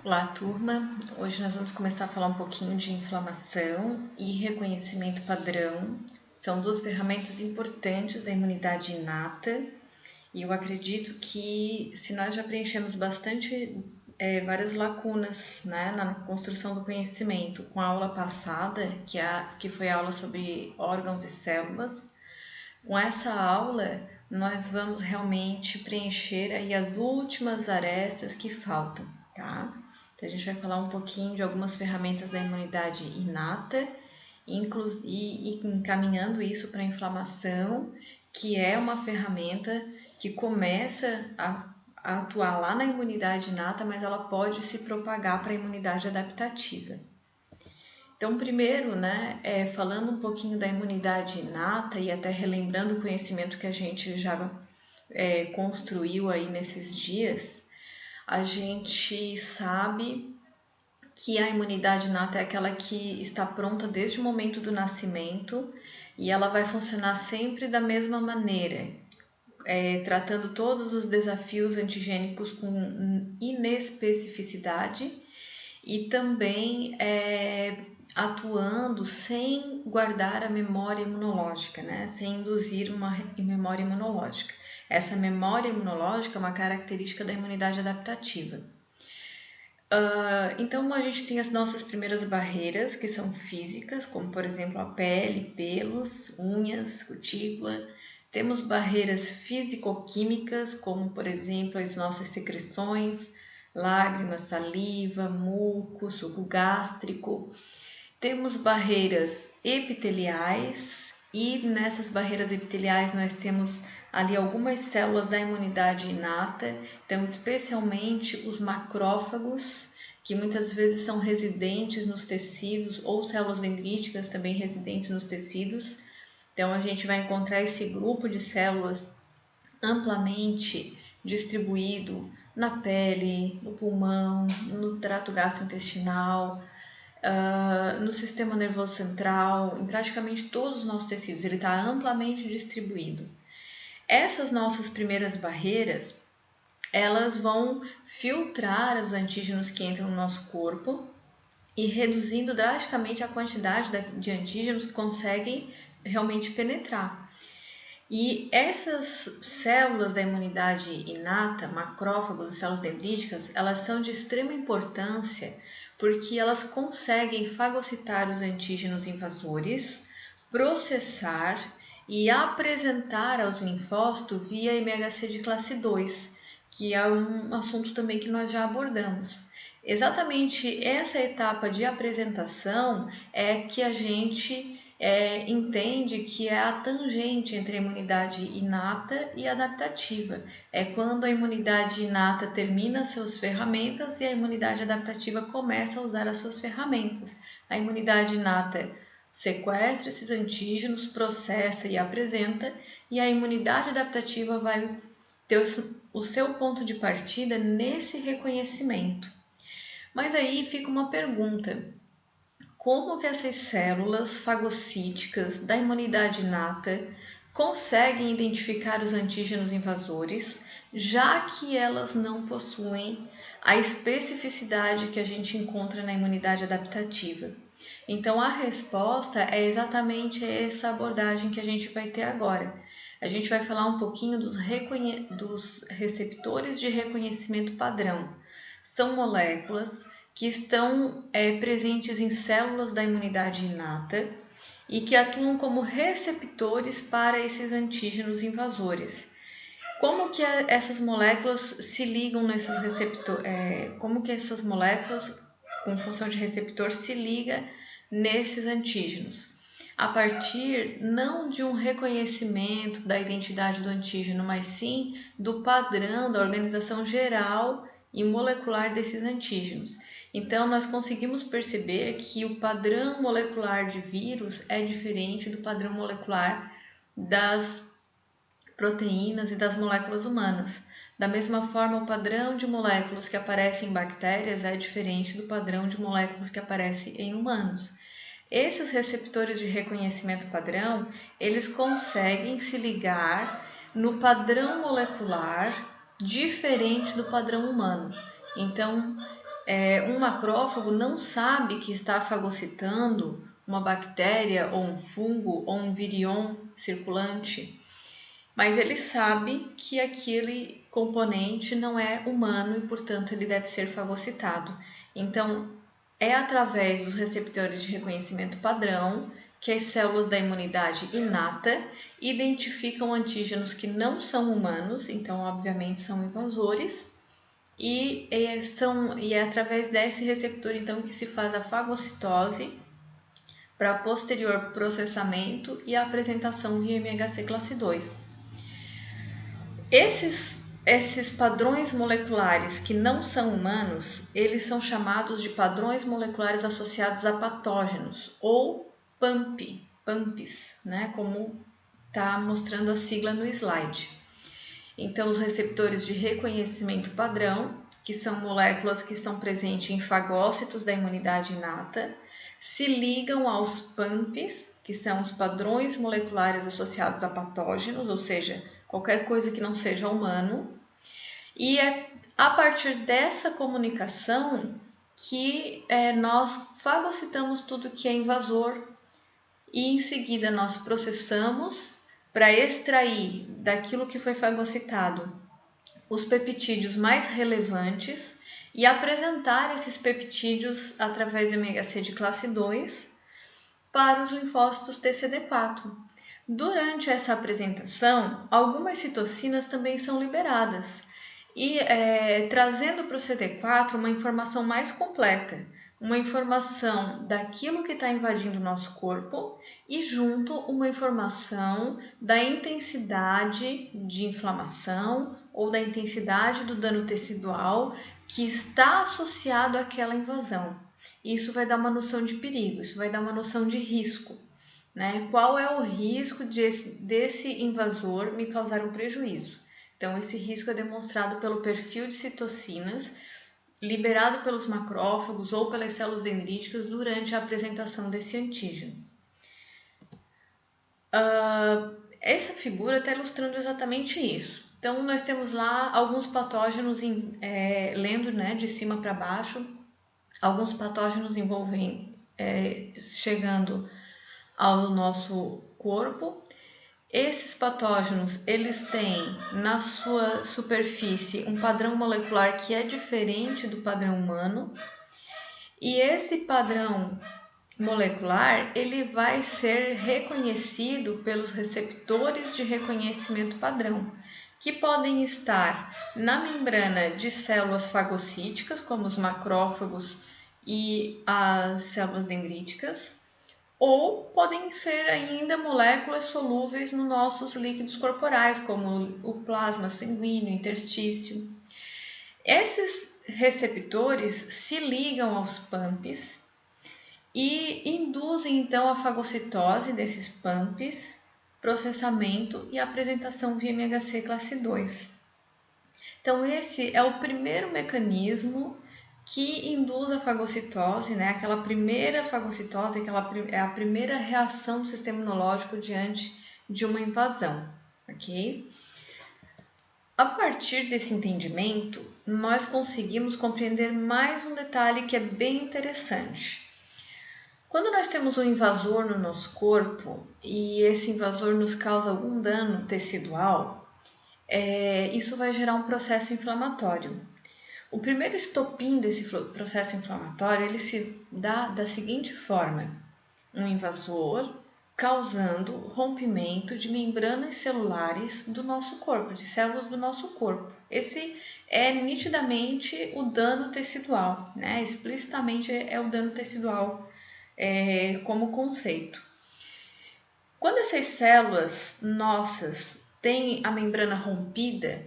Olá, turma! Hoje nós vamos começar a falar um pouquinho de inflamação e reconhecimento padrão. São duas ferramentas importantes da imunidade inata e eu acredito que se nós já preenchemos bastante várias lacunas, né, na construção do conhecimento com a aula passada, que foi a aula sobre órgãos e células, com essa aula nós vamos realmente preencher aí as últimas arestas que faltam, tá? Então, a gente vai falar um pouquinho de algumas ferramentas da imunidade inata e encaminhando isso para a inflamação, que é uma ferramenta que começa a atuar lá na imunidade inata, mas ela pode se propagar para a imunidade adaptativa. Então, primeiro, né, falando um pouquinho da imunidade inata e até relembrando o conhecimento que a gente já construiu aí nesses dias, a gente sabe que a imunidade inata é aquela que está pronta desde o momento do nascimento e ela vai funcionar sempre da mesma maneira, tratando todos os desafios antigênicos com inespecificidade e também atuando sem guardar a memória imunológica, né? Sem induzir uma memória imunológica. Essa memória imunológica é uma característica da imunidade adaptativa. Então, a gente tem as nossas primeiras barreiras, que são físicas, como, por exemplo, a pele, pelos, unhas, cutícula. Temos barreiras físico-químicas, como, por exemplo, as nossas secreções, lágrimas, saliva, muco, suco gástrico. Temos barreiras epiteliais e nessas barreiras epiteliais nós temos ali algumas células da imunidade inata, então especialmente os macrófagos, que muitas vezes são residentes nos tecidos, ou células dendríticas também residentes nos tecidos. Então a gente vai encontrar esse grupo de células amplamente distribuído na pele, no pulmão, no trato gastrointestinal, no sistema nervoso central, em praticamente todos os nossos tecidos, ele está amplamente distribuído. Essas nossas primeiras barreiras, elas vão filtrar os antígenos que entram no nosso corpo e reduzindo drasticamente a quantidade de antígenos que conseguem realmente penetrar. E essas células da imunidade inata, macrófagos e células dendríticas, elas são de extrema importância porque elas conseguem fagocitar os antígenos invasores, processar e apresentar aos linfócitos via MHC de classe 2, que é um assunto também que nós já abordamos. Exatamente essa etapa de apresentação é que a gente entende que é a tangente entre a imunidade inata e adaptativa. É quando a imunidade inata termina suas ferramentas e a imunidade adaptativa começa a usar as suas ferramentas. A imunidade inata sequestra esses antígenos, processa e apresenta, e a imunidade adaptativa vai ter o seu ponto de partida nesse reconhecimento. Mas aí fica uma pergunta: como que essas células fagocíticas da imunidade inata conseguem identificar os antígenos invasores, já que elas não possuem a especificidade que a gente encontra na imunidade adaptativa? Então, a resposta é exatamente essa abordagem que a gente vai ter agora. A gente vai falar um pouquinho dos receptores de reconhecimento padrão. São moléculas que estão presentes em células da imunidade inata e que atuam como receptores para esses antígenos invasores. Como que essas moléculas se ligam nesses receptores? Como que essas moléculas, com função de receptor, se ligam nesses antígenos? A partir não de um reconhecimento da identidade do antígeno, mas sim do padrão, da organização geral e molecular desses antígenos. Então, nós conseguimos perceber que o padrão molecular de vírus é diferente do padrão molecular das proteínas e das moléculas humanas. Da mesma forma, o padrão de moléculas que aparecem em bactérias é diferente do padrão de moléculas que aparecem em humanos. Esses receptores de reconhecimento padrão, eles conseguem se ligar no padrão molecular diferente do padrão humano. Então, Um macrófago não sabe que está fagocitando uma bactéria ou um fungo ou um virion circulante, mas ele sabe que aquele componente não é humano e, portanto, ele deve ser fagocitado. Então, é através dos receptores de reconhecimento padrão que as células da imunidade inata identificam antígenos que não são humanos, então, obviamente, são invasores, e é através desse receptor, então, que se faz a fagocitose para posterior processamento e apresentação via MHC classe 2. Esses padrões moleculares que não são humanos, eles são chamados de padrões moleculares associados a patógenos, ou PAMPs, né? Como está mostrando a sigla no slide. Então, os receptores de reconhecimento padrão, que são moléculas que estão presentes em fagócitos da imunidade inata, se ligam aos PAMPs, que são os padrões moleculares associados a patógenos, ou seja, qualquer coisa que não seja humano, e é a partir dessa comunicação que nós fagocitamos tudo que é invasor e em seguida nós processamos para extrair daquilo que foi fagocitado os peptídeos mais relevantes e apresentar esses peptídeos através do MHC de classe 2 para os linfócitos TCD4. Durante essa apresentação, algumas citocinas também são liberadas e trazendo para o CD4 uma informação mais completa, uma informação daquilo que está invadindo o nosso corpo e junto uma informação da intensidade de inflamação ou da intensidade do dano tecidual que está associado àquela invasão. Isso vai dar uma noção de perigo, isso vai dar uma noção de risco, né? Qual é o risco desse invasor me causar um prejuízo? Então, esse risco é demonstrado pelo perfil de citocinas liberado pelos macrófagos ou pelas células dendríticas durante a apresentação desse antígeno. Essa figura está ilustrando exatamente isso. Então, nós temos lá alguns patógenos, lendo, né, de cima para baixo, alguns patógenos chegando ao nosso corpo. Esses patógenos, eles têm na sua superfície um padrão molecular que é diferente do padrão humano, e esse padrão molecular, ele vai ser reconhecido pelos receptores de reconhecimento padrão, que podem estar na membrana de células fagocíticas, como os macrófagos e as células dendríticas, ou podem ser ainda moléculas solúveis nos nossos líquidos corporais, como o plasma sanguíneo, interstício. Esses receptores se ligam aos PAMPs e induzem então a fagocitose desses PAMPs, processamento e apresentação via MHC classe 2. Então, esse é o primeiro mecanismo que induz a fagocitose, né? Aquela primeira fagocitose, é a primeira reação do sistema imunológico diante de uma invasão, ok? A partir desse entendimento, nós conseguimos compreender mais um detalhe que é bem interessante. Quando nós temos um invasor no nosso corpo e esse invasor nos causa algum dano tecidual, isso vai gerar um processo inflamatório. O primeiro estopim desse processo inflamatório, ele se dá da seguinte forma: um invasor causando rompimento de membranas celulares do nosso corpo, de células do nosso corpo. Esse é nitidamente o dano tecidual, né? Explicitamente é o dano tecidual como conceito. Quando essas células nossas têm a membrana rompida,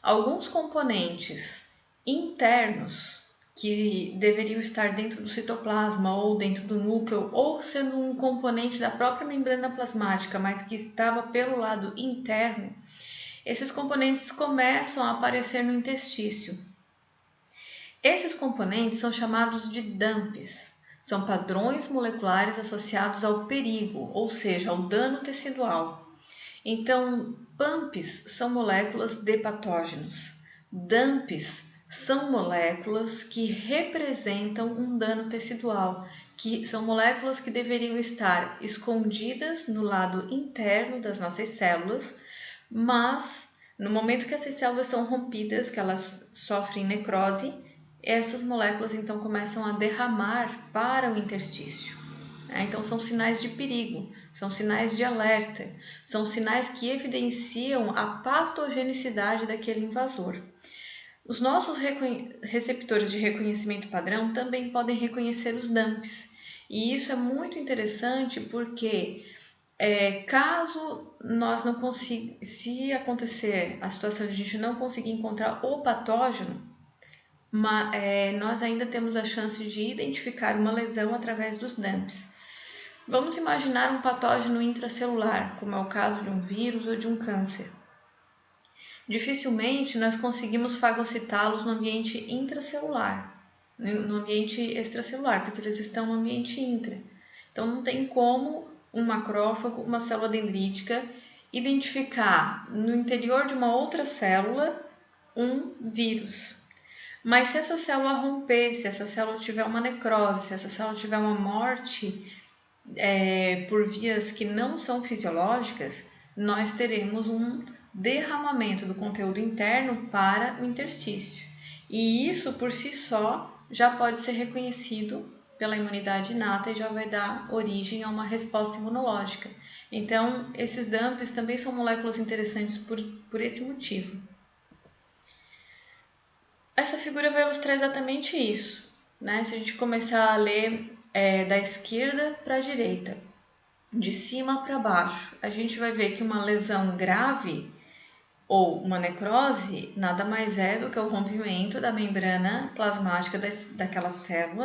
alguns componentes internos que deveriam estar dentro do citoplasma ou dentro do núcleo, ou sendo um componente da própria membrana plasmática, mas que estava pelo lado interno, esses componentes começam a aparecer no interstício. Esses componentes são chamados de DAMPs, são padrões moleculares associados ao perigo, ou seja, ao dano tecidual. Então, PAMPs são moléculas de patógenos, DAMPs são moléculas que representam um dano tecidual, que são moléculas que deveriam estar escondidas no lado interno das nossas células, mas no momento que essas células são rompidas, que elas sofrem necrose, essas moléculas então começam a derramar para o interstício. Então são sinais de perigo, são sinais de alerta, são sinais que evidenciam a patogenicidade daquele invasor. Os nossos receptores de reconhecimento padrão também podem reconhecer os DAMPs, e isso é muito interessante porque caso nós não consigamos, se acontecer a situação de a gente não conseguir encontrar o patógeno, nós ainda temos a chance de identificar uma lesão através dos DAMPs. Vamos imaginar um patógeno intracelular, como é o caso de um vírus ou de um câncer. Dificilmente nós conseguimos fagocitá-los no ambiente intracelular, no ambiente extracelular, porque eles estão no ambiente intra. Então não tem como um macrófago, uma célula dendrítica, identificar no interior de uma outra célula um vírus. Mas se essa célula romper, se essa célula tiver uma necrose, se essa célula tiver uma morte por vias que não são fisiológicas, nós teremos um derramamento do conteúdo interno para o interstício. E isso por si só já pode ser reconhecido pela imunidade inata e já vai dar origem a uma resposta imunológica. Então, esses DAMPs também são moléculas interessantes por esse motivo. Essa figura vai ilustrar exatamente isso, né? Se a gente começar a ler da esquerda para a direita, de cima para baixo, a gente vai ver que uma lesão grave ou uma necrose nada mais é do que o rompimento da membrana plasmática daquela célula